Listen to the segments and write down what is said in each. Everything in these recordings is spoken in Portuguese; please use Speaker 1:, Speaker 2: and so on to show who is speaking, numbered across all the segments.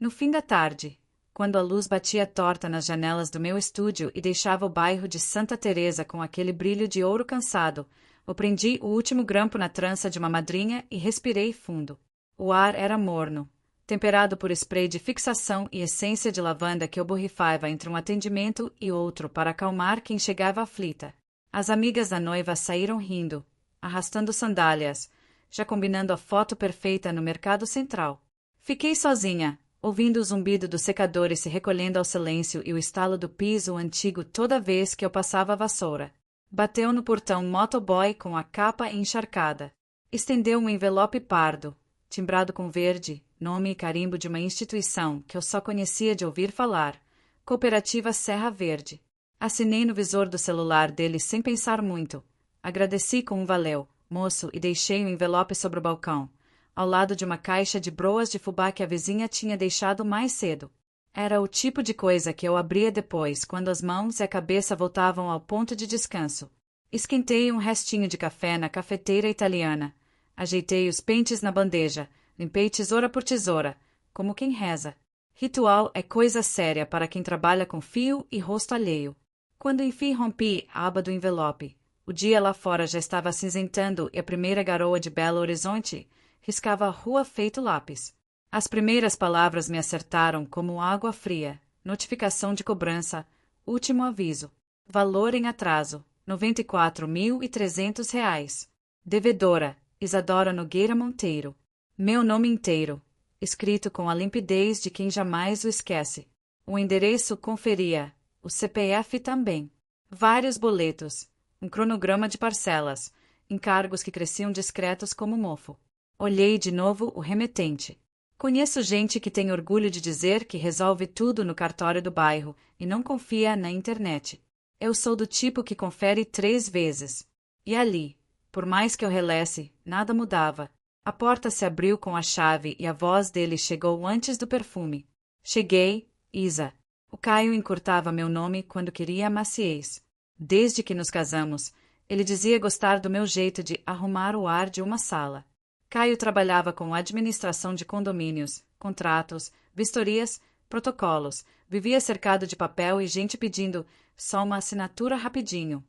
Speaker 1: No fim da tarde, quando a luz batia torta nas janelas do meu estúdio e deixava o bairro de Santa Teresa com aquele brilho de ouro cansado, eu prendi o último grampo na trança de uma madrinha e respirei fundo. O ar era morno, temperado por spray de fixação e essência de lavanda que eu borrifava entre um atendimento e outro para acalmar quem chegava aflita. As amigas da noiva saíram rindo, arrastando sandálias, já combinando a foto perfeita no Mercado Central. Fiquei sozinha, ouvindo o zumbido dos secadores se recolhendo ao silêncio e o estalo do piso antigo toda vez que eu passava a vassoura. Bateu no portão um motoboy com a capa encharcada. Estendeu um envelope pardo, timbrado com verde, nome e carimbo de uma instituição que eu só conhecia de ouvir falar, Cooperativa Serra Verde. Assinei no visor do celular dele sem pensar muito. Agradeci com um valeu, moço, e deixei o envelope sobre o balcão, ao lado de uma caixa de broas de fubá que a vizinha tinha deixado mais cedo. Era o tipo de coisa que eu abria depois, quando as mãos e a cabeça voltavam ao ponto de descanso. Esquentei um restinho de café na cafeteira italiana. Ajeitei os pentes na bandeja, limpei tesoura por tesoura, como quem reza. Ritual é coisa séria para quem trabalha com fio e rosto alheio. Quando enfim rompi a aba do envelope, o dia lá fora já estava acinzentando e a primeira garoa de Belo Horizonte riscava a rua feito lápis. As primeiras palavras me acertaram como água fria. Notificação de cobrança. Último aviso. Valor em atraso. R$ 94.300. Devedora. Isadora Nogueira Monteiro. Meu nome inteiro. Escrito com a limpidez de quem jamais o esquece. O endereço conferia. O CPF também. Vários boletos. Um cronograma de parcelas. Encargos que cresciam discretos como mofo. Olhei de novo o remetente. Conheço gente que tem orgulho de dizer que resolve tudo no cartório do bairro e não confia na internet. Eu sou do tipo que confere 3 vezes. E ali, por mais que eu relesse, nada mudava. A porta se abriu com a chave e a voz dele chegou antes do perfume. Cheguei, Isa. O Caio encurtava meu nome quando queria maciez. Desde que nos casamos, ele dizia gostar do meu jeito de arrumar o ar de uma sala. Caio trabalhava com administração de condomínios, contratos, vistorias, protocolos, vivia cercado de papel e gente pedindo só uma assinatura rapidinho.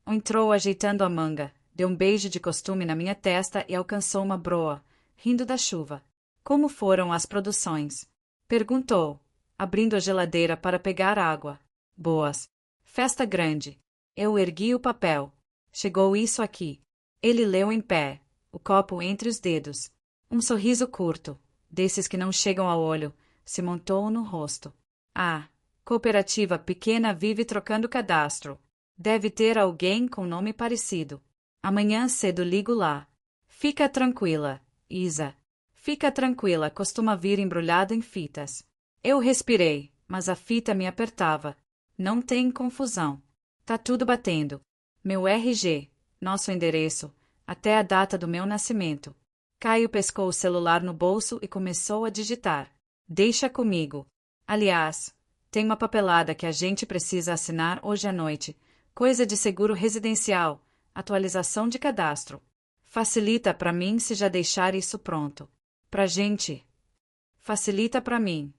Speaker 1: Entrou ajeitando a manga, deu um beijo de costume na minha testa e alcançou uma broa, rindo da chuva. Como foram as produções? Perguntou, abrindo a geladeira para pegar água. Boas. Festa grande. Eu ergui o papel. Chegou isso aqui. Ele leu em pé, o copo entre os dedos. Um sorriso curto, desses que não chegam ao olho, se montou no rosto. Ah, cooperativa pequena vive trocando cadastro. Deve ter alguém com nome parecido. Amanhã cedo ligo lá. Fica tranquila, Isa. Fica tranquila, costuma vir embrulhada em fitas. Eu respirei, mas a fita me apertava. Não tem confusão. Tá tudo batendo. Meu RG, nosso endereço, até a data do meu nascimento. Caio pescou o celular no bolso e começou a digitar. Deixa comigo. Aliás, tem uma papelada que a gente precisa assinar hoje à noite. Coisa de seguro residencial, atualização de cadastro. Facilita pra mim se já deixar isso pronto. Pra gente. Facilita pra mim.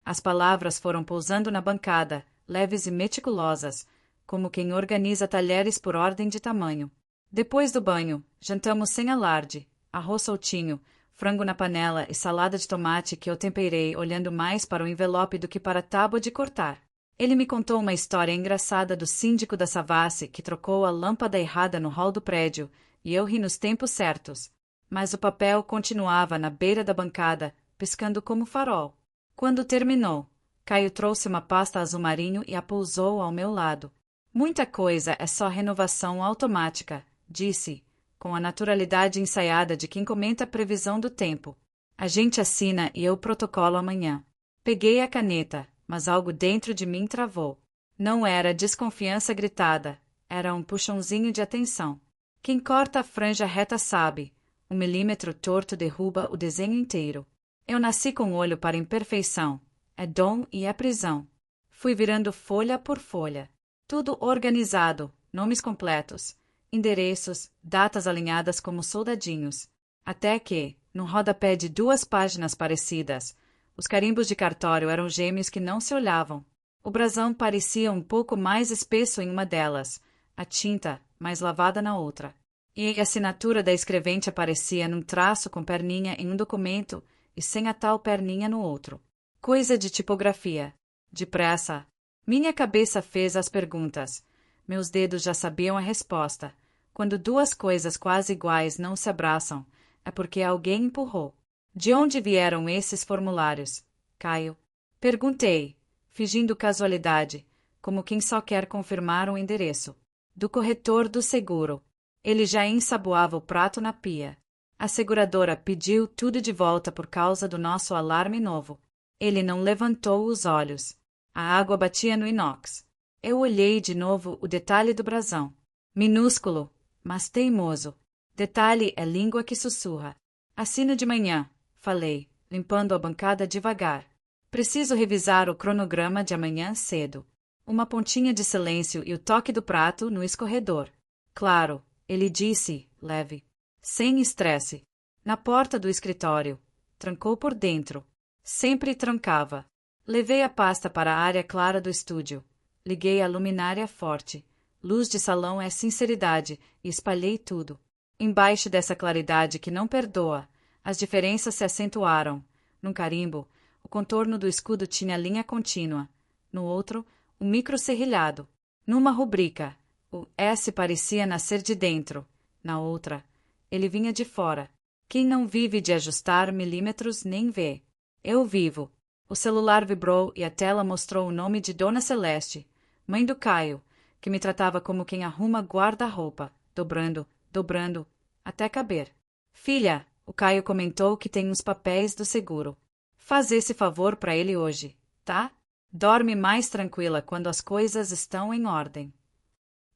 Speaker 1: As palavras foram pousando na bancada, leves e meticulosas, como quem organiza talheres por ordem de tamanho. Depois do banho, jantamos sem alarde, arroz soltinho, frango na panela e salada de tomate que eu temperei olhando mais para o envelope do que para a tábua de cortar. Ele me contou uma história engraçada do síndico da Savassi que trocou a lâmpada errada no hall do prédio, e eu ri nos tempos certos. Mas o papel continuava na beira da bancada, piscando como farol. Quando terminou, Caio trouxe uma pasta azul marinho e a pousou ao meu lado. Muita coisa é só renovação automática, disse, com a naturalidade ensaiada de quem comenta a previsão do tempo. A gente assina e eu protocolo amanhã. Peguei a caneta, mas algo dentro de mim travou. Não era desconfiança gritada, era um puxãozinho de atenção. Quem corta a franja reta sabe, 1 milímetro torto derruba o desenho inteiro. Eu nasci com olho para imperfeição. É dom e é prisão. Fui virando folha por folha. Tudo organizado, nomes completos, endereços, datas alinhadas como soldadinhos. Até que, no rodapé de 2 páginas parecidas, Os carimbos de cartório eram gêmeos que não se olhavam. O brasão parecia um pouco mais espesso em uma delas, a tinta mais lavada na outra. E a assinatura da escrevente aparecia num traço com perninha em um documento e sem a tal perninha no outro. Coisa de tipografia. Depressa. Minha cabeça fez as perguntas. Meus dedos já sabiam a resposta. Quando duas coisas quase iguais não se abraçam, é porque alguém empurrou. De onde vieram esses formulários, Caio? Perguntei, fingindo casualidade, como quem só quer confirmar um endereço. Do corretor do seguro. Ele já ensaboava o prato na pia. A seguradora pediu tudo de volta por causa do nosso alarme novo. Ele não levantou os olhos. A água batia no inox. Eu olhei de novo o detalhe do brasão. Minúsculo, mas teimoso. Detalhe é língua que sussurra. Assino de manhã, falei, limpando a bancada devagar. Preciso revisar o cronograma de amanhã cedo. Uma pontinha de silêncio e o toque do prato no escorredor. Claro, ele disse, leve. Sem estresse. Na porta do escritório. Trancou por dentro. Sempre trancava. Levei a pasta para a área clara do estúdio. Liguei a luminária forte. Luz de salão é sinceridade, e espalhei tudo. Embaixo dessa claridade que não perdoa, as diferenças se acentuaram. Num carimbo, o contorno do escudo tinha linha contínua. No outro, um micro serrilhado. Numa rubrica, o S parecia nascer de dentro. Na outra, ele vinha de fora. Quem não vive de ajustar milímetros nem vê. Eu vivo. O celular vibrou e a tela mostrou o nome de Dona Celeste, mãe do Caio, que me tratava como quem arruma guarda-roupa, dobrando, até caber. Filha, o Caio comentou que tem uns papéis do seguro. Faz esse favor para ele hoje, tá? Dorme mais tranquila quando as coisas estão em ordem.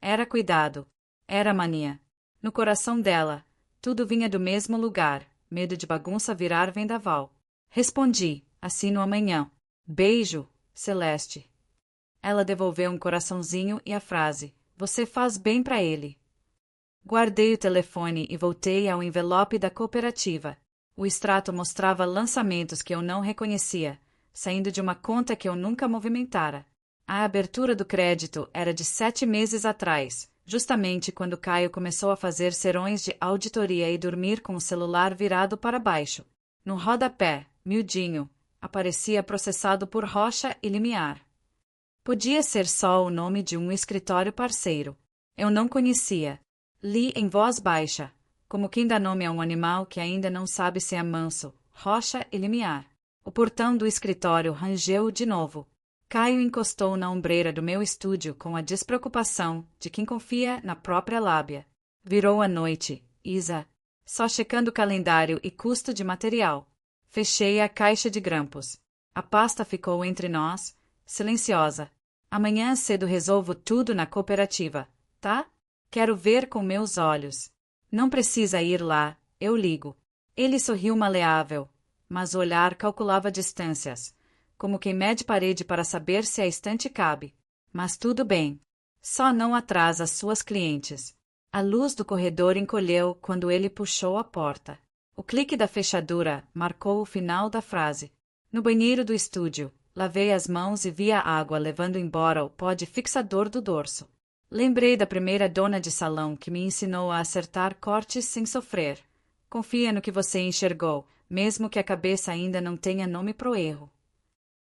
Speaker 1: Era cuidado. Era mania. No coração dela, tudo vinha do mesmo lugar, medo de bagunça virar vendaval. Respondi, assino amanhã. Beijo, Celeste. Ela devolveu um coraçãozinho e a frase, você faz bem para ele. Guardei o telefone e voltei ao envelope da cooperativa. O extrato mostrava lançamentos que eu não reconhecia, saindo de uma conta que eu nunca movimentara. A abertura do crédito era de 7 meses atrás, justamente quando Caio começou a fazer serões de auditoria e dormir com o celular virado para baixo. No rodapé, miudinho, aparecia processado por Rocha e Limiar. Podia ser só o nome de um escritório parceiro. Eu não conhecia. Li em voz baixa, como quem dá nome a um animal que ainda não sabe se é manso, Rocha e Limiar. O portão do escritório rangeu de novo. Caio encostou na ombreira do meu estúdio com a despreocupação de quem confia na própria lábia. Virou a noite, Isa. Só checando o calendário e custo de material. Fechei a caixa de grampos. A pasta ficou entre nós, silenciosa. Amanhã cedo resolvo tudo na cooperativa, tá? Quero ver com meus olhos. Não precisa ir lá, eu ligo. Ele sorriu maleável, mas o olhar calculava distâncias, como quem mede parede para saber se a estante cabe. Mas tudo bem. Só não atrasa suas clientes. A luz do corredor encolheu quando ele puxou a porta. O clique da fechadura marcou o final da frase. No banheiro do estúdio, lavei as mãos e vi a água levando embora o pó de fixador do dorso. Lembrei da primeira dona de salão que me ensinou a acertar cortes sem sofrer. Confia no que você enxergou, mesmo que a cabeça ainda não tenha nome pro erro.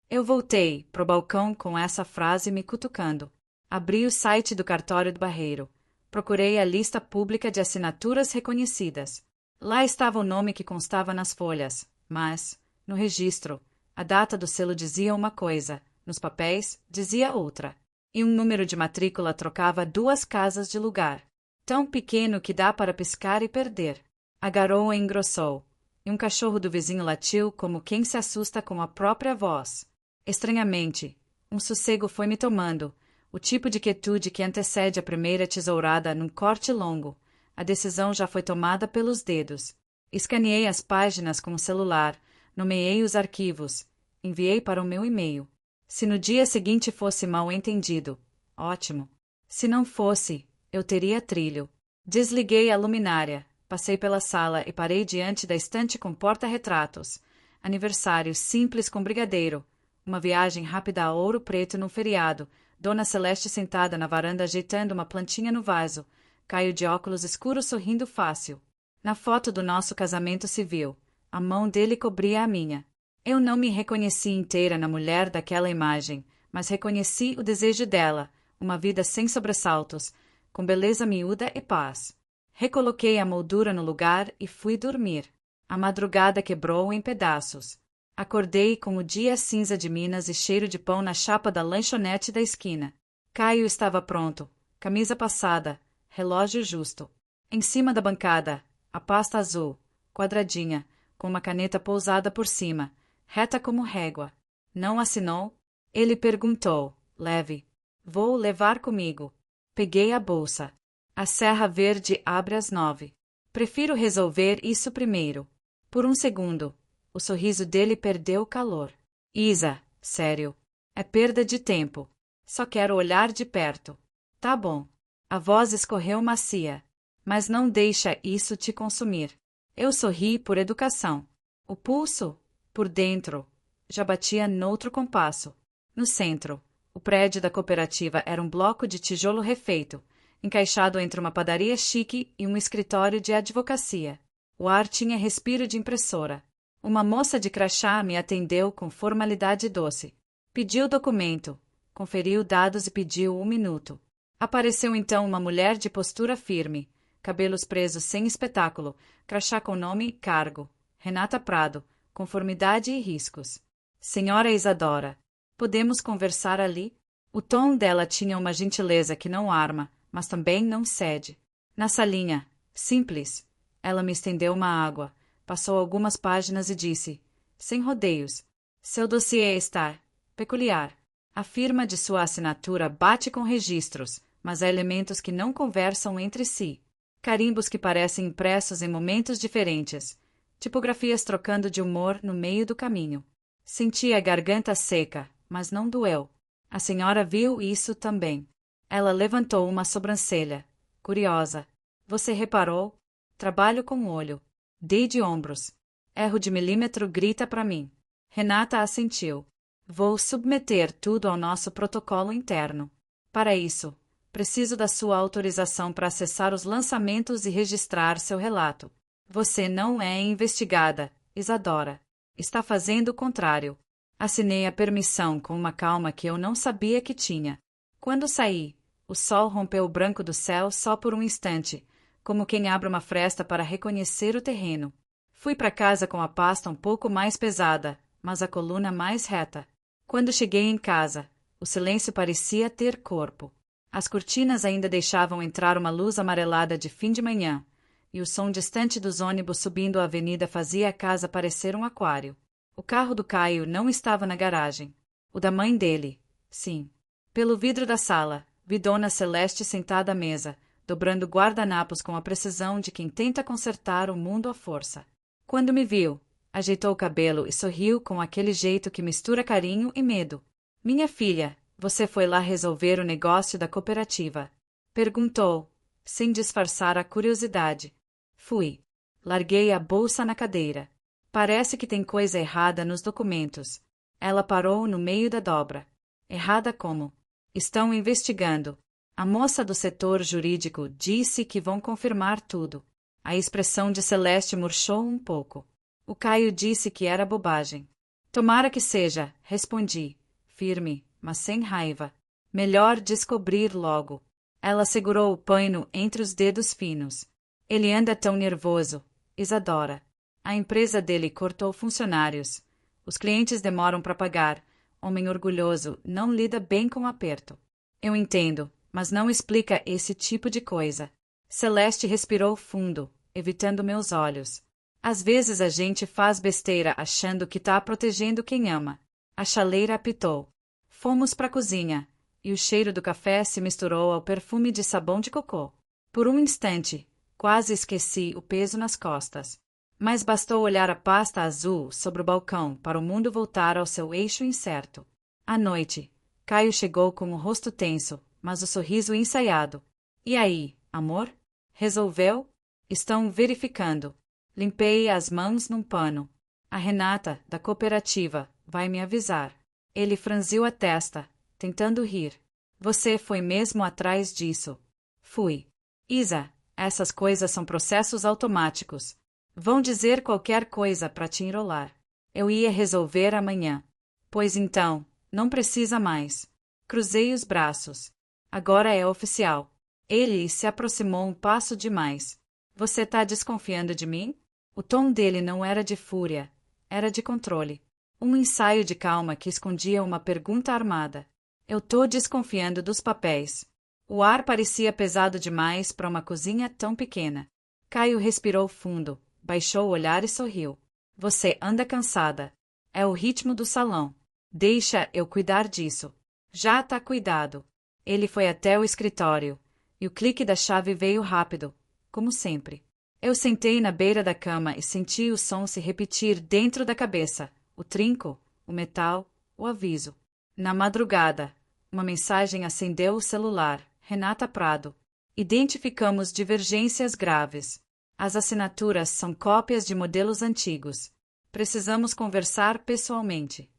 Speaker 1: Eu voltei pro balcão com essa frase me cutucando. Abri o site do cartório do Barreiro. Procurei a lista pública de assinaturas reconhecidas. Lá estava o nome que constava nas folhas, mas, no registro, a data do selo dizia uma coisa, nos papéis dizia outra. E um número de matrícula trocava 2 casas de lugar. Tão pequeno que dá para piscar e perder. A garoa engrossou, e um cachorro do vizinho latiu como quem se assusta com a própria voz. Estranhamente, um sossego foi me tomando, o tipo de quietude que antecede a primeira tesourada num corte longo. A decisão já foi tomada pelos dedos. Escaneei as páginas com o celular, nomeei os arquivos, enviei para o meu e-mail. Se no dia seguinte fosse mal entendido, ótimo. Se não fosse, eu teria trilho. Desliguei a luminária, passei pela sala e parei diante da estante com porta-retratos. aniversário simples com brigadeiro, uma viagem rápida a Ouro Preto num feriado, Dona Celeste sentada na varanda ajeitando uma plantinha no vaso, Caio de óculos escuros sorrindo fácil. Na foto do nosso casamento civil, a mão dele cobria a minha. Eu não me reconheci inteira na mulher daquela imagem, mas reconheci o desejo dela, uma vida sem sobressaltos, com beleza miúda e paz. Recoloquei a moldura no lugar e fui dormir. A madrugada quebrou em pedaços. Acordei com o dia cinza de Minas e cheiro de pão na chapa da lanchonete da esquina. Caio estava pronto, camisa passada, relógio justo. Em cima da bancada, a pasta azul, quadradinha, com uma caneta pousada por cima, reta como régua. Não assinou? Ele perguntou, leve. Vou levar comigo. Peguei a bolsa. A Serra Verde abre às 9. Prefiro resolver isso primeiro. Por um segundo, o sorriso dele perdeu o calor. Isa, sério. É perda de tempo. Só quero olhar de perto. Tá bom. A voz escorreu macia. Mas não deixa isso te consumir. Eu sorri por educação. O pulso, por dentro, já batia noutro compasso. No centro, o prédio da cooperativa era um bloco de tijolo refeito, encaixado entre uma padaria chique e um escritório de advocacia. O ar tinha respiro de impressora. Uma moça de crachá me atendeu com formalidade doce. Pediu documento, conferiu dados e pediu 1 minuto. Apareceu então uma mulher de postura firme, cabelos presos sem espetáculo, crachá com nome e cargo. Renata Prado, conformidade e riscos. Senhora Isadora, podemos conversar ali? O tom dela tinha uma gentileza que não arma, mas também não cede. Na salinha, simples, ela me estendeu uma água, passou algumas páginas e disse, sem rodeios, seu dossiê está peculiar. A firma de sua assinatura bate com registros, mas há elementos que não conversam entre si. Carimbos que parecem impressos em momentos diferentes. Tipografias trocando de humor no meio do caminho. Senti a garganta seca, mas não doeu. A senhora viu isso também. Ela levantou uma sobrancelha. Curiosa. Você reparou? Trabalho com o olho. Dei de ombros. Erro de milímetro grita para mim. Renata assentiu. Vou submeter tudo ao nosso protocolo interno. Para isso, preciso da sua autorização para acessar os lançamentos e registrar seu relato. Você não é investigada, Isadora. Está fazendo o contrário. Assinei a permissão com uma calma que eu não sabia que tinha. Quando saí, o sol rompeu o branco do céu só por um instante, como quem abre uma fresta para reconhecer o terreno. Fui para casa com a pasta um pouco mais pesada, mas a coluna mais reta. Quando cheguei em casa, o silêncio parecia ter corpo. As cortinas ainda deixavam entrar uma luz amarelada de fim de manhã, e o som distante dos ônibus subindo a avenida fazia a casa parecer um aquário. O carro do Caio não estava na garagem. O da mãe dele, sim. Pelo vidro da sala, vi Dona Celeste sentada à mesa, dobrando guardanapos com a precisão de quem tenta consertar o mundo à força. Quando me viu, ajeitou o cabelo e sorriu com aquele jeito que mistura carinho e medo. Minha filha, você foi lá resolver o negócio da cooperativa? Perguntou, sem disfarçar a curiosidade. Fui. Larguei a bolsa na cadeira. Parece que tem coisa errada nos documentos. Ela parou no meio da dobra. Errada como? Estão investigando. A moça do setor jurídico disse que vão confirmar tudo. A expressão de Celeste murchou um pouco. O Caio disse que era bobagem. Tomara que seja, respondi, firme, mas sem raiva. Melhor descobrir logo. Ela segurou o pano entre os dedos finos. Ele anda tão nervoso, Isadora. A empresa dele cortou funcionários. Os clientes demoram para pagar. Homem orgulhoso não lida bem com aperto. Eu entendo, mas não explica esse tipo de coisa. Celeste respirou fundo, evitando meus olhos. Às vezes a gente faz besteira achando que tá protegendo quem ama. A chaleira apitou. Fomos para a cozinha, e o cheiro do café se misturou ao perfume de sabão de cocô. Por um instante, quase esqueci o peso nas costas. Mas bastou olhar a pasta azul sobre o balcão para o mundo voltar ao seu eixo incerto. À noite, Caio chegou com o rosto tenso, mas o sorriso ensaiado. E aí, amor? Resolveu? Estão verificando. Limpei as mãos num pano. A Renata, da cooperativa, vai me avisar. Ele franziu a testa, tentando rir. Você foi mesmo atrás disso? Fui. Isa, essas coisas são processos automáticos. Vão dizer qualquer coisa para te enrolar. Eu ia resolver amanhã. Pois então, não precisa mais. Cruzei os braços. Agora é oficial. Ele se aproximou um passo demais. Você tá desconfiando de mim? O tom dele não era de fúria, era de controle. Um ensaio de calma que escondia uma pergunta armada. Eu tô desconfiando dos papéis. O ar parecia pesado demais para uma cozinha tão pequena. Caio respirou fundo, baixou o olhar e sorriu. Você anda cansada. É o ritmo do salão. Deixa eu cuidar disso. Já tá cuidado. Ele foi até o escritório, e o clique da chave veio rápido, como sempre. Eu sentei na beira da cama e senti o som se repetir dentro da cabeça. O trinco, o metal, o aviso. Na madrugada, uma mensagem acendeu o celular. Renata Prado. Identificamos divergências graves. As assinaturas são cópias de modelos antigos. Precisamos conversar pessoalmente.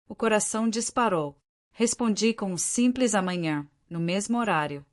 Speaker 1: O coração disparou. Respondi com um simples amanhã, no mesmo horário.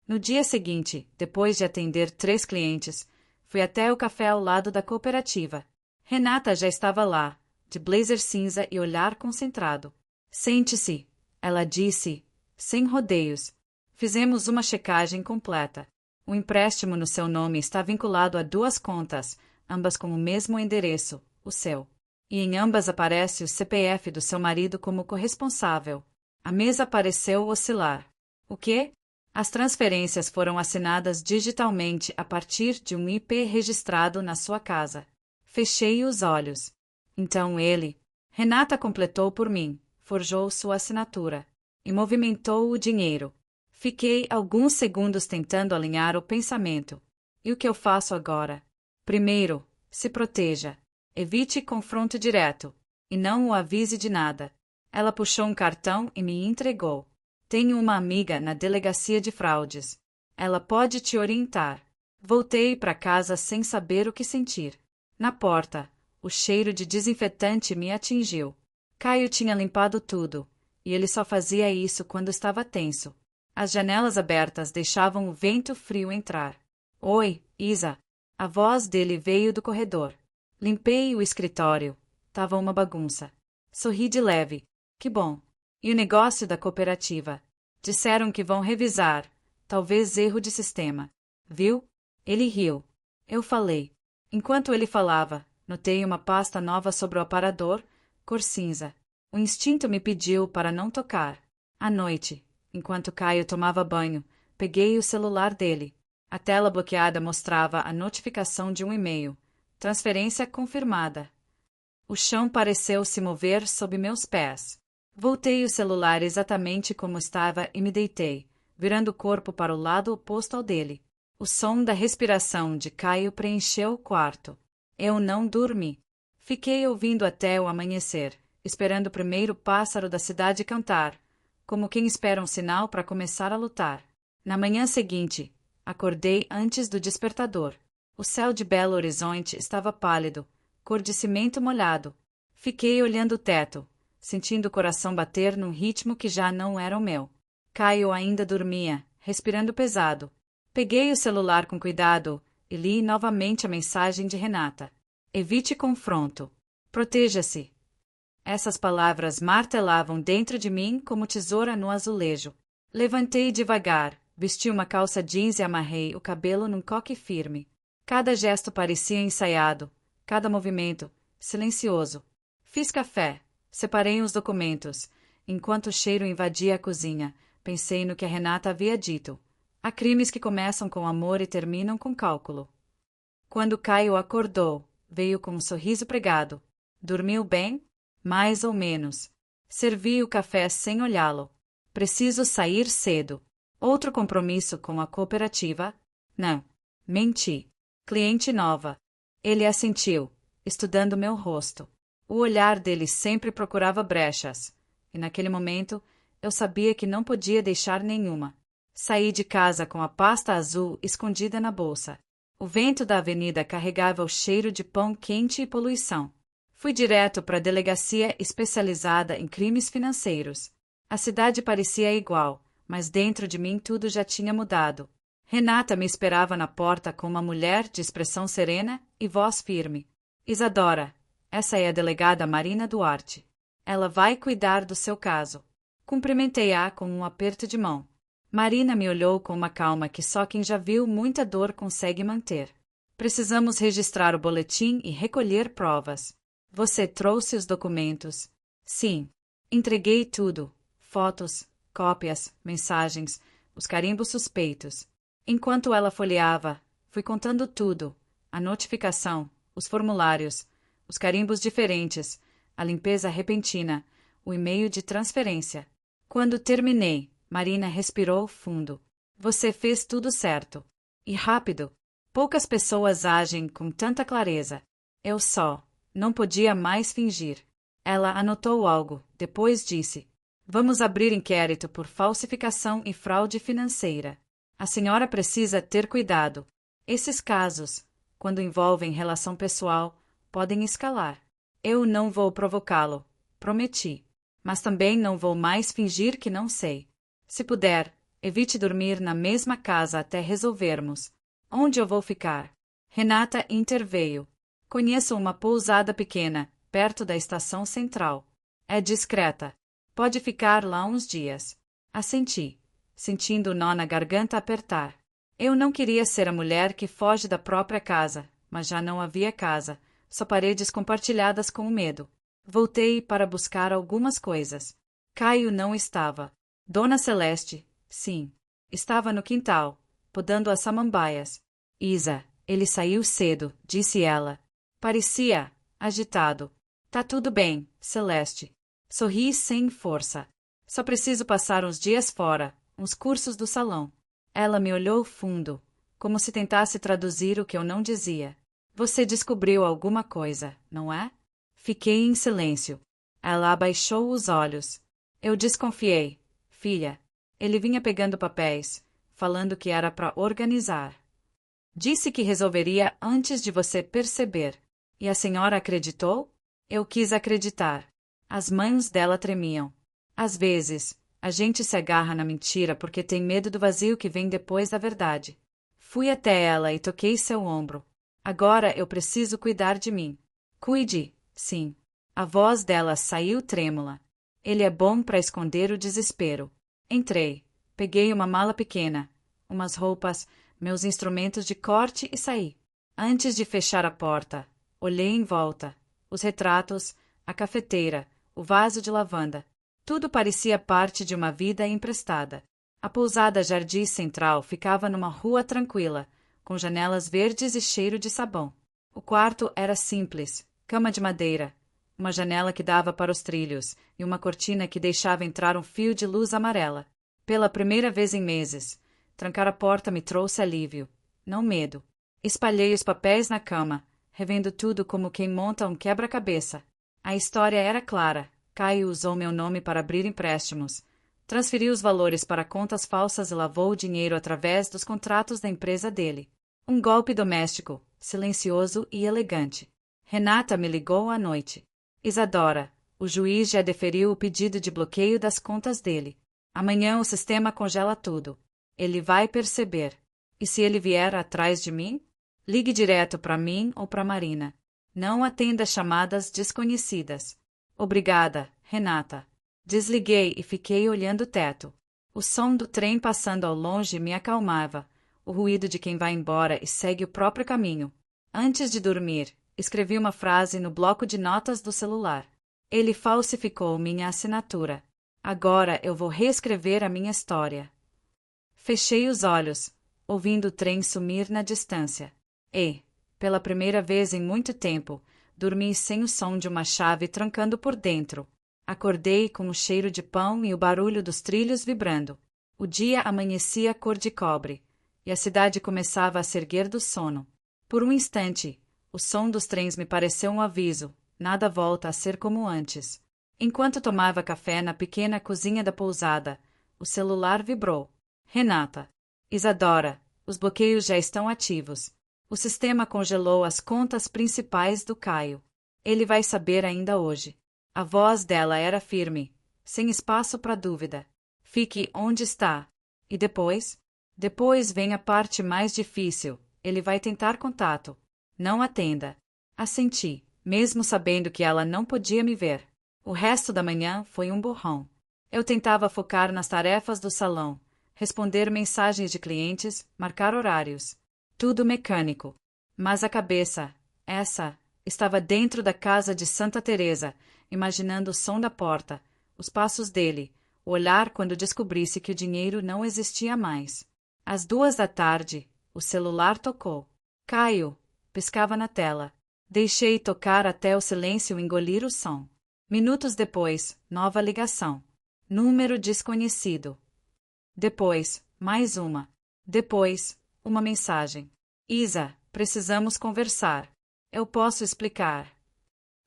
Speaker 1: No dia seguinte, depois de atender 3 clientes, fui até o café ao lado da cooperativa. Renata já estava lá, de blazer cinza e olhar concentrado. Sente-se, ela disse, sem rodeios. Fizemos uma checagem completa. O empréstimo no seu nome está vinculado a 2 contas, ambas com o mesmo endereço, o seu. E em ambas aparece o CPF do seu marido como corresponsável. A mesa pareceu oscilar. O quê? As transferências foram assinadas digitalmente a partir de um IP registrado na sua casa. Fechei os olhos. Então ele... Renata completou por mim, forjou sua assinatura e movimentou o dinheiro. Fiquei alguns segundos tentando alinhar o pensamento. E o que eu faço agora? Primeiro, se proteja. Evite confronto direto. E não o avise de nada. Ela puxou um cartão e me entregou. Tenho uma amiga na delegacia de fraudes. Ela pode te orientar. Voltei para casa sem saber o que sentir. Na porta, o cheiro de desinfetante me atingiu. Caio tinha limpado tudo, e ele só fazia isso quando estava tenso. As janelas abertas deixavam o vento frio entrar. Oi, Isa. A voz dele veio do corredor. Limpei o escritório. Tava uma bagunça. Sorri de leve. Que bom. E o negócio da cooperativa? Disseram que vão revisar. Talvez erro de sistema. Viu? Ele riu. Eu falei. Enquanto ele falava, notei uma pasta nova sobre o aparador, cor cinza. O instinto me pediu para não tocar. À noite, enquanto Caio tomava banho, peguei o celular dele. A tela bloqueada mostrava a notificação de um e-mail. Transferência confirmada. O chão pareceu se mover sob meus pés. Voltei o celular exatamente como estava e me deitei, virando o corpo para o lado oposto ao dele. O som da respiração de Caio preencheu o quarto. Eu não dormi. Fiquei ouvindo até o amanhecer, esperando o primeiro pássaro da cidade cantar, como quem espera um sinal para começar a lutar. Na manhã seguinte, acordei antes do despertador. O céu de Belo Horizonte estava pálido, cor de cimento molhado. Fiquei olhando o teto, sentindo o coração bater num ritmo que já não era o meu. Caio ainda dormia, respirando pesado. Peguei o celular com cuidado e li novamente a mensagem de Renata. Evite confronto. Proteja-se. Essas palavras martelavam dentro de mim como tesoura no azulejo. Levantei devagar, vesti uma calça jeans e amarrei o cabelo num coque firme. Cada gesto parecia ensaiado, cada movimento, silencioso. Fiz café, separei os documentos. Enquanto o cheiro invadia a cozinha, pensei no que a Renata havia dito. Há crimes que começam com amor e terminam com cálculo. Quando Caio acordou, veio com um sorriso pregado. Dormiu bem? Mais ou menos. Servi o café sem olhá-lo. Preciso sair cedo. Outro compromisso com a cooperativa? Não. Menti. Cliente nova. Ele assentiu, estudando meu rosto. O olhar dele sempre procurava brechas. E naquele momento, eu sabia que não podia deixar nenhuma. Saí de casa com a pasta azul escondida na bolsa. O vento da avenida carregava o cheiro de pão quente e poluição. Fui direto para a delegacia especializada em crimes financeiros. A cidade parecia igual, mas dentro de mim tudo já tinha mudado. Renata me esperava na porta com uma mulher de expressão serena e voz firme. Isadora, essa é a delegada Marina Duarte. Ela vai cuidar do seu caso. Cumprimentei-a com um aperto de mão. Marina me olhou com uma calma que só quem já viu muita dor consegue manter. Precisamos registrar o boletim e recolher provas. Você trouxe os documentos? Sim. Entreguei tudo. Fotos, cópias, mensagens, os carimbos suspeitos. Enquanto ela folheava, fui contando tudo. A notificação, os formulários, os carimbos diferentes, a limpeza repentina, o e-mail de transferência. Quando terminei, Marina respirou fundo. Você fez tudo certo. E rápido. Poucas pessoas agem com tanta clareza. Eu só não podia mais fingir. Ela anotou algo, depois disse: Vamos abrir inquérito por falsificação e fraude financeira. A senhora precisa ter cuidado. Esses casos, quando envolvem relação pessoal, podem escalar. Eu não vou provocá-lo, prometi. Mas também não vou mais fingir que não sei. Se puder, evite dormir na mesma casa até resolvermos. Onde eu vou ficar? Renata interveio. Conheço uma pousada pequena, perto da estação central. É discreta. Pode ficar lá uns dias. Assenti, sentindo o nó na garganta apertar. Eu não queria ser a mulher que foge da própria casa, mas já não havia casa, só paredes compartilhadas com o medo. Voltei para buscar algumas coisas. Caio não estava. Dona Celeste, sim, estava no quintal, podando as samambaias. Isa, ele saiu cedo, disse ela. Parecia agitado. Tá tudo bem, Celeste. Sorri sem força. Só preciso passar uns dias fora, uns cursos do salão. Ela me olhou fundo, como se tentasse traduzir o que eu não dizia. Você descobriu alguma coisa, não é? Fiquei em silêncio. Ela abaixou os olhos. Eu desconfiei. Filha. Ele vinha pegando papéis, falando que era para organizar. Disse que resolveria antes de você perceber. E a senhora acreditou? Eu quis acreditar. As mãos dela tremiam. Às vezes, a gente se agarra na mentira porque tem medo do vazio que vem depois da verdade. Fui até ela e toquei seu ombro. Agora eu preciso cuidar de mim. Cuide, sim. A voz dela saiu trêmula. Ele é bom para esconder o desespero. Entrei. Peguei uma mala pequena, umas roupas, meus instrumentos de corte e saí. Antes de fechar a porta, olhei em volta. Os retratos, a cafeteira, o vaso de lavanda. Tudo parecia parte de uma vida emprestada. A pousada Jardim Central ficava numa rua tranquila, com janelas verdes e cheiro de sabão. O quarto era simples, cama de madeira, uma janela que dava para os trilhos e uma cortina que deixava entrar um fio de luz amarela. Pela primeira vez em meses, trancar a porta me trouxe alívio, não medo. Espalhei os papéis na cama, revendo tudo como quem monta um quebra-cabeça. A história era clara. Caio usou meu nome para abrir empréstimos. Transferiu os valores para contas falsas e lavou o dinheiro através dos contratos da empresa dele. Um golpe doméstico, silencioso e elegante. Renata me ligou à noite. Isadora, o juiz já deferiu o pedido de bloqueio das contas dele. Amanhã o sistema congela tudo. Ele vai perceber. E se ele vier atrás de mim? Ligue direto para mim ou para Marina. Não atenda chamadas desconhecidas. Obrigada, Renata. Desliguei e fiquei olhando o teto. O som do trem passando ao longe me acalmava, o ruído de quem vai embora e segue o próprio caminho. Antes de dormir, escrevi uma frase no bloco de notas do celular. Ele falsificou minha assinatura. Agora eu vou reescrever a minha história. Fechei os olhos, ouvindo o trem sumir na distância. E, pela primeira vez em muito tempo, dormi sem o som de uma chave trancando por dentro. Acordei com o cheiro de pão e o barulho dos trilhos vibrando. O dia amanhecia cor de cobre, e a cidade começava a se erguer do sono. Por um instante, o som dos trens me pareceu um aviso, nada volta a ser como antes. Enquanto tomava café na pequena cozinha da pousada, o celular vibrou. Renata. Isadora, os bloqueios já estão ativos. O sistema congelou as contas principais do Caio. Ele vai saber ainda hoje. A voz dela era firme, sem espaço para dúvida. Fique onde está. E depois? Depois vem a parte mais difícil. Ele vai tentar contato. Não atenda. Assenti, mesmo sabendo que ela não podia me ver. O resto da manhã foi um borrão. Eu tentava focar nas tarefas do salão, responder mensagens de clientes, marcar horários. Tudo mecânico. Mas a cabeça, essa, estava dentro da casa de Santa Teresa, imaginando o som da porta, os passos dele, o olhar quando descobrisse que o dinheiro não existia mais. Às 2 da tarde, o celular tocou. Caio, piscava na tela. Deixei tocar até o silêncio engolir o som. Minutos depois, nova ligação. Número desconhecido. Depois, mais uma. Depois, uma mensagem. Isa, precisamos conversar. Eu posso explicar.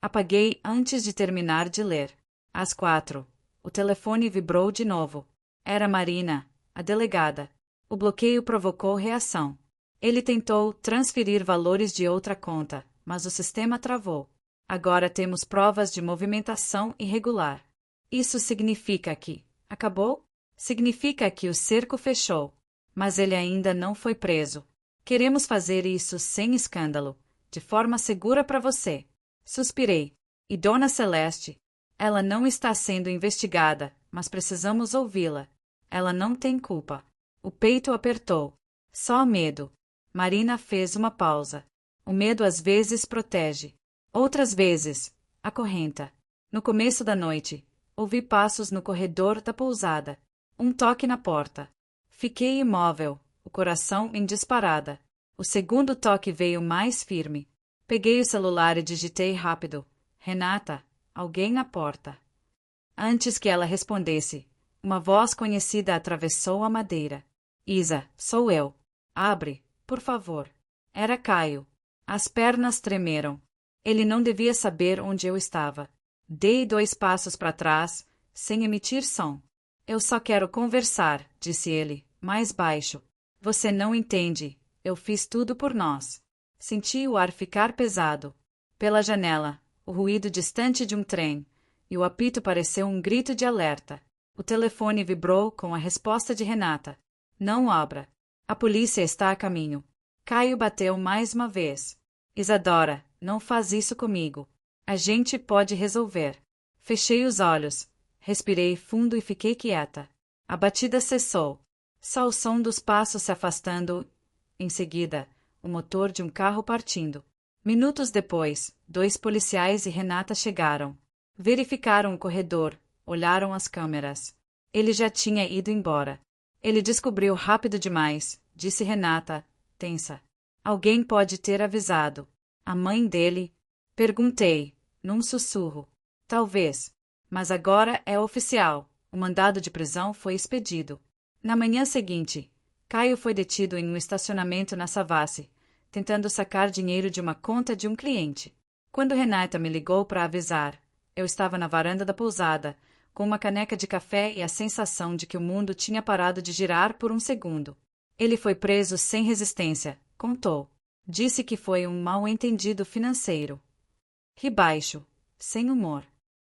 Speaker 1: Apaguei antes de terminar de ler. Às 4, o telefone vibrou de novo. Era Marina, a delegada. O bloqueio provocou reação. Ele tentou transferir valores de outra conta, mas o sistema travou. Agora temos provas de movimentação irregular. Isso significa que acabou? Significa que o cerco fechou. Mas ele ainda não foi preso. Queremos fazer isso sem escândalo, de forma segura para você. Suspirei. E Dona Celeste? Ela não está sendo investigada, mas precisamos ouvi-la. Ela não tem culpa. O peito apertou. Só medo. Marina fez uma pausa. O medo às vezes protege. Outras vezes, acorrenta. No começo da noite, ouvi passos no corredor da pousada. Um toque na porta. Fiquei imóvel, o coração em disparada. O segundo toque veio mais firme. Peguei o celular e digitei rápido. Renata, alguém na porta. Antes que ela respondesse, uma voz conhecida atravessou a madeira. Isa, sou eu. Abre, por favor. Era Caio. As pernas tremeram. Ele não devia saber onde eu estava. Dei 2 passos para trás, sem emitir som. Eu só quero conversar, disse ele, mais baixo. Você não entende. Eu fiz tudo por nós. Senti o ar ficar pesado. Pela janela, o ruído distante de um trem, e o apito pareceu um grito de alerta. O telefone vibrou com a resposta de Renata. Não abra. A polícia está a caminho. Caio bateu mais uma vez. Isadora, não faz isso comigo. A gente pode resolver. Fechei os olhos. Respirei fundo e fiquei quieta. A batida cessou. Só o som dos passos se afastando. Em seguida, o motor de um carro partindo. Minutos depois, 2 policiais e Renata chegaram. Verificaram o corredor, olharam as câmeras. Ele já tinha ido embora. Ele descobriu rápido demais, disse Renata, tensa. Alguém pode ter avisado. A mãe dele? Perguntei, num sussurro. Talvez. Mas agora é oficial. O mandado de prisão foi expedido. Na manhã seguinte, Caio foi detido em um estacionamento na Savassi, tentando sacar dinheiro de uma conta de um cliente. Quando Renata me ligou para avisar, eu estava na varanda da pousada, com uma caneca de café e a sensação de que o mundo tinha parado de girar por um segundo. Ele foi preso sem resistência, contou. Disse que foi um mal-entendido financeiro. Ri baixo, sem humor.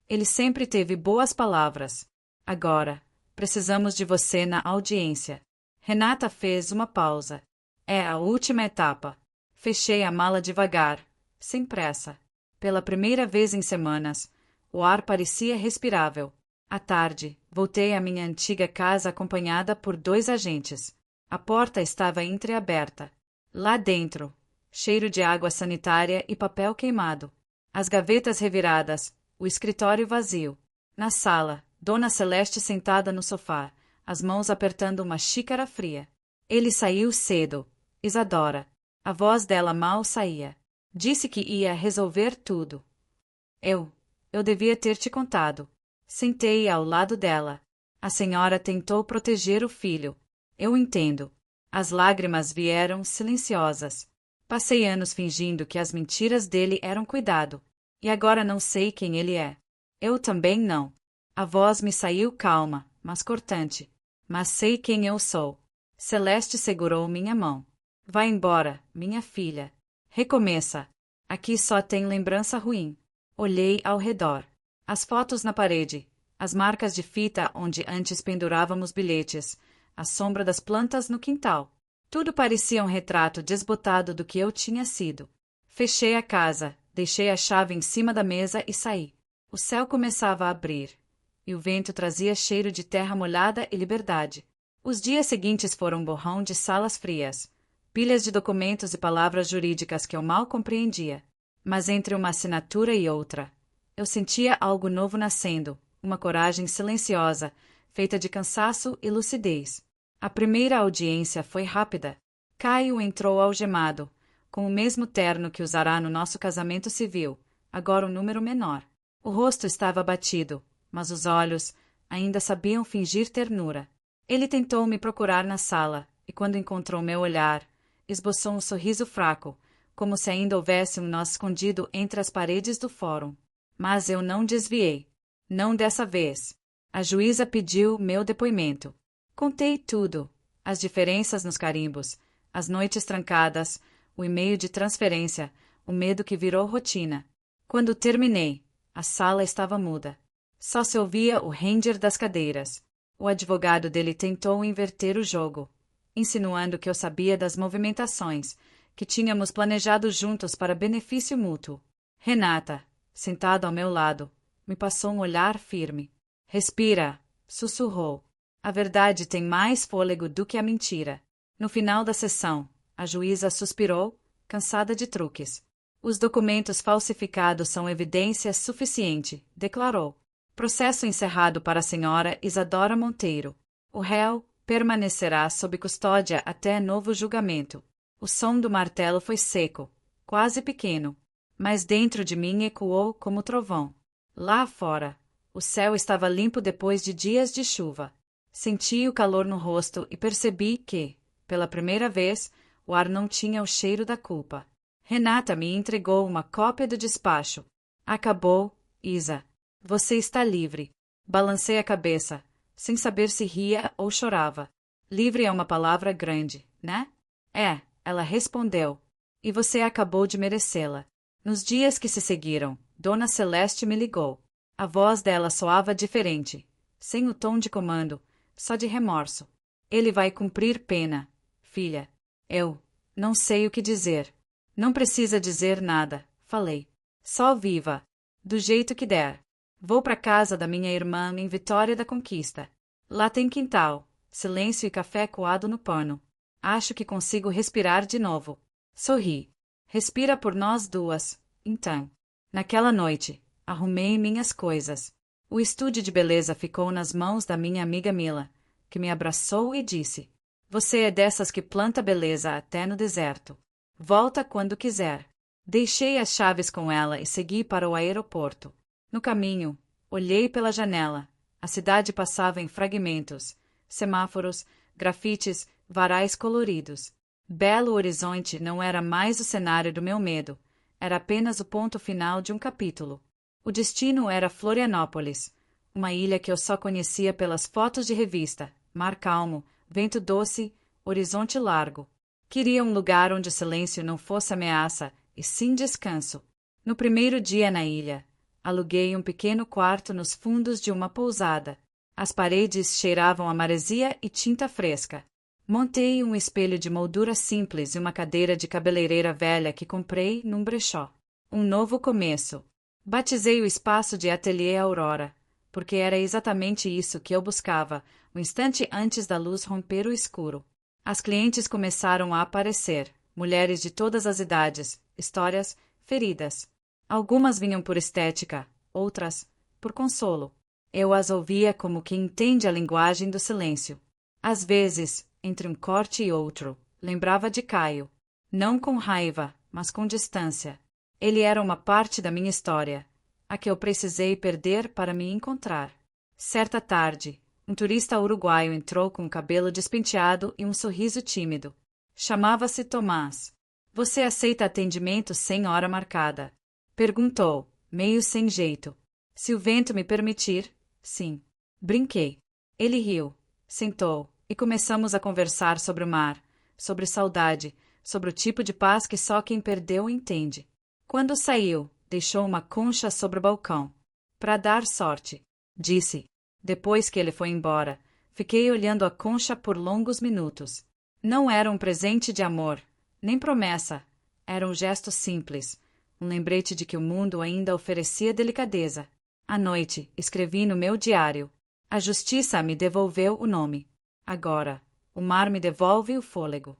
Speaker 1: Ele sempre teve boas palavras. Agora, precisamos de você na audiência. Renata fez uma pausa. É a última etapa. Fechei a mala devagar, sem pressa. Pela primeira vez em semanas, o ar parecia respirável. À tarde, voltei à minha antiga casa acompanhada por 2 agentes. A porta estava entreaberta. Lá dentro, cheiro de água sanitária e papel queimado. As gavetas reviradas, o escritório vazio. Na sala, Dona Celeste sentada no sofá, as mãos apertando uma xícara fria. Ele saiu cedo. Isadora. A voz dela mal saía. Disse que ia resolver tudo. Eu devia ter te contado. Sentei ao lado dela. A senhora tentou proteger o filho. Eu entendo. As lágrimas vieram silenciosas. Passei anos fingindo que as mentiras dele eram cuidado. E agora não sei quem ele é. Eu também não. A voz me saiu calma, mas cortante. Mas sei quem eu sou. Celeste segurou minha mão. Vá embora, minha filha. Recomeça. Aqui só tem lembrança ruim. Olhei ao redor. As fotos na parede, as marcas de fita onde antes pendurávamos bilhetes, a sombra das plantas no quintal. Tudo parecia um retrato desbotado do que eu tinha sido. Fechei a casa, deixei a chave em cima da mesa e saí. O céu começava a abrir, e o vento trazia cheiro de terra molhada e liberdade. Os dias seguintes foram um borrão de salas frias, pilhas de documentos e palavras jurídicas que eu mal compreendia. Mas entre uma assinatura e outra, eu sentia algo novo nascendo, uma coragem silenciosa, feita de cansaço e lucidez. A primeira audiência foi rápida. Caio entrou algemado, com o mesmo terno que usará no nosso casamento civil, agora um número menor. O rosto estava abatido, mas os olhos ainda sabiam fingir ternura. Ele tentou me procurar na sala, e quando encontrou meu olhar, esboçou um sorriso fraco, como se ainda houvesse um nó escondido entre as paredes do fórum. Mas eu não desviei. Não dessa vez. A juíza pediu meu depoimento. Contei tudo. As diferenças nos carimbos, as noites trancadas, o e-mail de transferência, o medo que virou rotina. Quando terminei, a sala estava muda. Só se ouvia o ranger das cadeiras. O advogado dele tentou inverter o jogo, insinuando que eu sabia das movimentações, que tínhamos planejado juntos para benefício mútuo. Renata, sentada ao meu lado, me passou um olhar firme. Respira, sussurrou. A verdade tem mais fôlego do que a mentira. No final da sessão, a juíza suspirou, cansada de truques. Os documentos falsificados são evidência suficiente, declarou. Processo encerrado para a senhora Isadora Monteiro. O réu permanecerá sob custódia até novo julgamento. O som do martelo foi seco, quase pequeno, mas dentro de mim ecoou como trovão. Lá fora, o céu estava limpo depois de dias de chuva. Senti o calor no rosto e percebi que, pela primeira vez, o ar não tinha o cheiro da culpa. Renata me entregou uma cópia do despacho. Acabou, Isa. Você está livre. Balancei a cabeça, sem saber se ria ou chorava. Livre é uma palavra grande, né? É, ela respondeu. E você acabou de merecê-la. Nos dias que se seguiram, Dona Celeste me ligou. A voz dela soava diferente, sem o tom de comando, só de remorso. Ele vai cumprir pena, filha. Eu não sei o que dizer. Não precisa dizer nada, falei. Só viva, do jeito que der. Vou para casa da minha irmã em Vitória da Conquista. Lá tem quintal, silêncio e café coado no pano. Acho que consigo respirar de novo. Sorri. Respira por nós duas, então. Naquela noite, arrumei minhas coisas. O estúdio de beleza ficou nas mãos da minha amiga Mila, que me abraçou e disse: Você é dessas que planta beleza até no deserto. Volta quando quiser. Deixei as chaves com ela e segui para o aeroporto. No caminho, olhei pela janela. A cidade passava em fragmentos. Semáforos, grafites, varais coloridos. Belo Horizonte não era mais o cenário do meu medo. Era apenas o ponto final de um capítulo. O destino era Florianópolis, uma ilha que eu só conhecia pelas fotos de revista. Mar calmo, vento doce, horizonte largo. Queria um lugar onde o silêncio não fosse ameaça, e sim descanso. No primeiro dia na ilha, aluguei um pequeno quarto nos fundos de uma pousada. As paredes cheiravam a maresia e tinta fresca. Montei um espelho de moldura simples e uma cadeira de cabeleireira velha que comprei num brechó. Um novo começo. Batizei o espaço de Ateliê Aurora, porque era exatamente isso que eu buscava, um instante antes da luz romper o escuro. As clientes começaram a aparecer, mulheres de todas as idades, histórias, feridas. Algumas vinham por estética, outras, por consolo. Eu as ouvia como quem entende a linguagem do silêncio. Às vezes, entre um corte e outro, lembrava de Caio. Não com raiva, mas com distância. Ele era uma parte da minha história, a que eu precisei perder para me encontrar. Certa tarde, um turista uruguaio entrou com o cabelo despenteado e um sorriso tímido. Chamava-se Tomás. Você aceita atendimento sem hora marcada? Perguntou, meio sem jeito. Se o vento me permitir, sim. Brinquei. Ele riu, sentou, e começamos a conversar sobre o mar, sobre saudade, sobre o tipo de paz que só quem perdeu entende. Quando saiu, deixou uma concha sobre o balcão. Para dar sorte, disse. Depois que ele foi embora, fiquei olhando a concha por longos minutos. Não era um presente de amor, nem promessa. Era um gesto simples, um lembrete de que o mundo ainda oferecia delicadeza. À noite, escrevi no meu diário. A justiça me devolveu o nome. Agora, o mar me devolve o fôlego.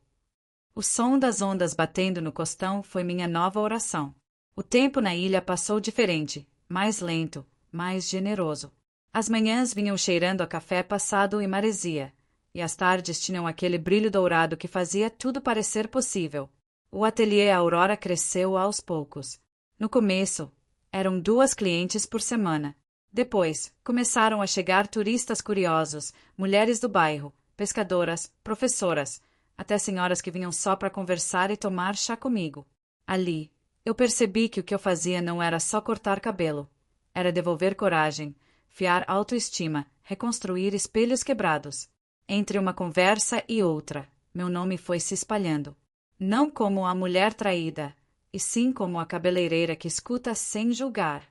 Speaker 1: O som das ondas batendo no costão foi minha nova oração. O tempo na ilha passou diferente, mais lento, mais generoso. As manhãs vinham cheirando a café passado e maresia, e as tardes tinham aquele brilho dourado que fazia tudo parecer possível. O ateliê Aurora cresceu aos poucos. No começo, eram 2 clientes por semana. Depois, começaram a chegar turistas curiosos, mulheres do bairro, pescadoras, professoras, até senhoras que vinham só para conversar e tomar chá comigo. Ali, eu percebi que o que eu fazia não era só cortar cabelo. Era devolver coragem, fiar autoestima, reconstruir espelhos quebrados. Entre uma conversa e outra, meu nome foi se espalhando. Não como a mulher traída, e sim como a cabeleireira que escuta sem julgar.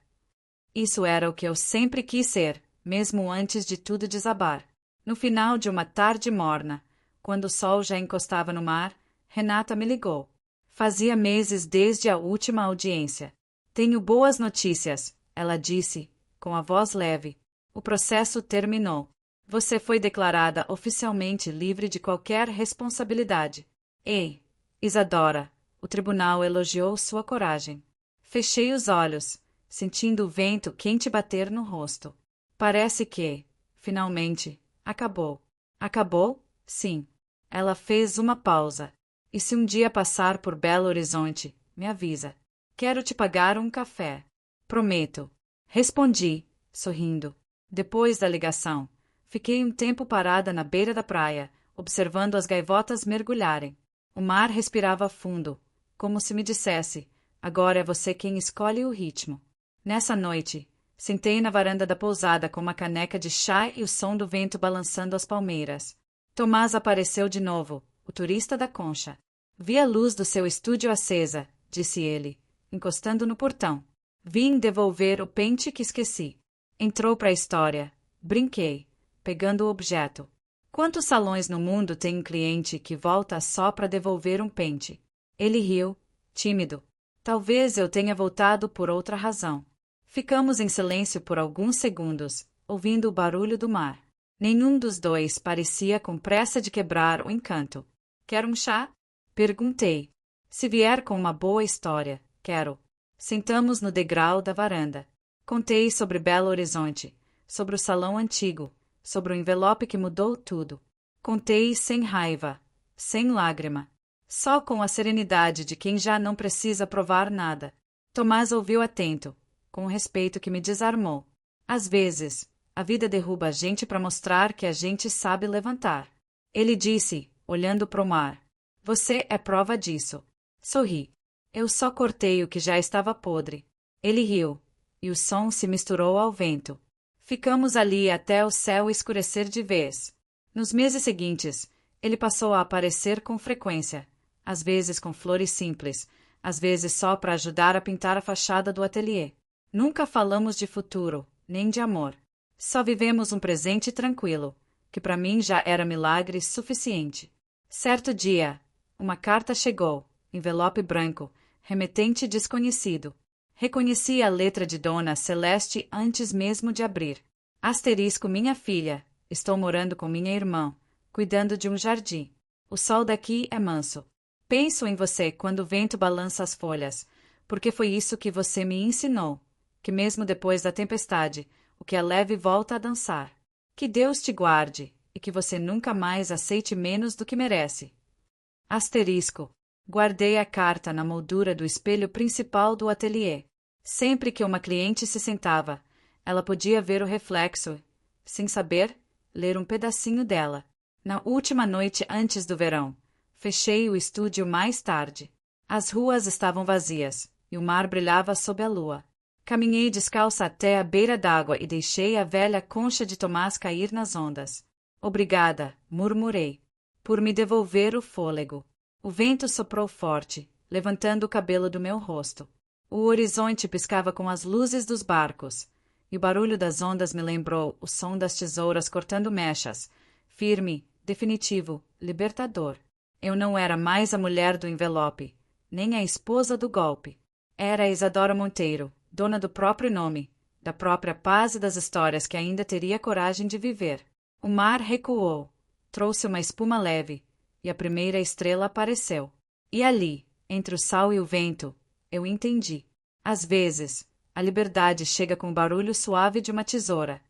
Speaker 1: Isso era o que eu sempre quis ser, mesmo antes de tudo desabar. No final de uma tarde morna, quando o sol já encostava no mar, Renata me ligou. Fazia meses desde a última audiência. Tenho boas notícias, ela disse, com a voz leve. O processo terminou. Você foi declarada oficialmente livre de qualquer responsabilidade. Ei, Isadora, o tribunal elogiou sua coragem. Fechei os olhos, sentindo o vento quente bater no rosto. Parece que, finalmente, acabou. Acabou? Sim. Ela fez uma pausa. E se um dia passar por Belo Horizonte, me avisa. Quero te pagar um café. Prometo. Respondi, sorrindo. Depois da ligação, fiquei um tempo parada na beira da praia, observando as gaivotas mergulharem. O mar respirava fundo, como se me dissesse, agora é você quem escolhe o ritmo. Nessa noite, sentei na varanda da pousada com uma caneca de chá e o som do vento balançando as palmeiras. Tomás apareceu de novo, o turista da concha. Vi a luz do seu estúdio acesa, disse ele, encostando no portão. Vim devolver o pente que esqueci. Entrou para a história. Brinquei, pegando o objeto. Quantos salões no mundo tem um cliente que volta só para devolver um pente? Ele riu, tímido. Talvez eu tenha voltado por outra razão. Ficamos em silêncio por alguns segundos, ouvindo o barulho do mar. Nenhum dos dois parecia com pressa de quebrar o encanto. Quer um chá? Perguntei. Se vier com uma boa história, quero. Sentamos no degrau da varanda. Contei sobre Belo Horizonte, sobre o salão antigo, sobre o envelope que mudou tudo. Contei sem raiva, sem lágrima, só com a serenidade de quem já não precisa provar nada. Tomás ouviu atento, com um respeito que me desarmou. Às vezes, a vida derruba a gente para mostrar que a gente sabe levantar. Ele disse, olhando para o mar. Você é prova disso. Sorri. Eu só cortei o que já estava podre. Ele riu, e o som se misturou ao vento. Ficamos ali até o céu escurecer de vez. Nos meses seguintes, ele passou a aparecer com frequência, às vezes com flores simples, às vezes só para ajudar a pintar a fachada do ateliê. Nunca falamos de futuro, nem de amor. Só vivemos um presente tranquilo, que para mim já era milagre suficiente. Certo dia, uma carta chegou, envelope branco, remetente desconhecido. Reconheci a letra de Dona Celeste antes mesmo de abrir. Asterisco minha filha, estou morando com minha irmã, cuidando de um jardim. O sol daqui é manso. Penso em você quando o vento balança as folhas, porque foi isso que você me ensinou, que mesmo depois da tempestade, o que é leve volta a dançar. Que Deus te guarde, e que você nunca mais aceite menos do que merece. Asterisco. Guardei a carta na moldura do espelho principal do ateliê. Sempre que uma cliente se sentava, ela podia ver o reflexo, sem saber, ler um pedacinho dela. Na última noite antes do verão, fechei o estúdio mais tarde. As ruas estavam vazias, e o mar brilhava sob a lua. Caminhei descalça até a beira d'água e deixei a velha concha de Tomás cair nas ondas. Obrigada, murmurei, por me devolver o fôlego. O vento soprou forte, levantando o cabelo do meu rosto. O horizonte piscava com as luzes dos barcos, e o barulho das ondas me lembrou o som das tesouras cortando mechas, firme, definitivo, libertador. Eu não era mais a mulher do envelope, nem a esposa do golpe. Era Isadora Monteiro, dona do próprio nome, da própria paz e das histórias que ainda teria coragem de viver. O mar recuou, trouxe uma espuma leve, e a primeira estrela apareceu. E ali, entre o sal e o vento, eu entendi. Às vezes, a liberdade chega com o barulho suave de uma tesoura.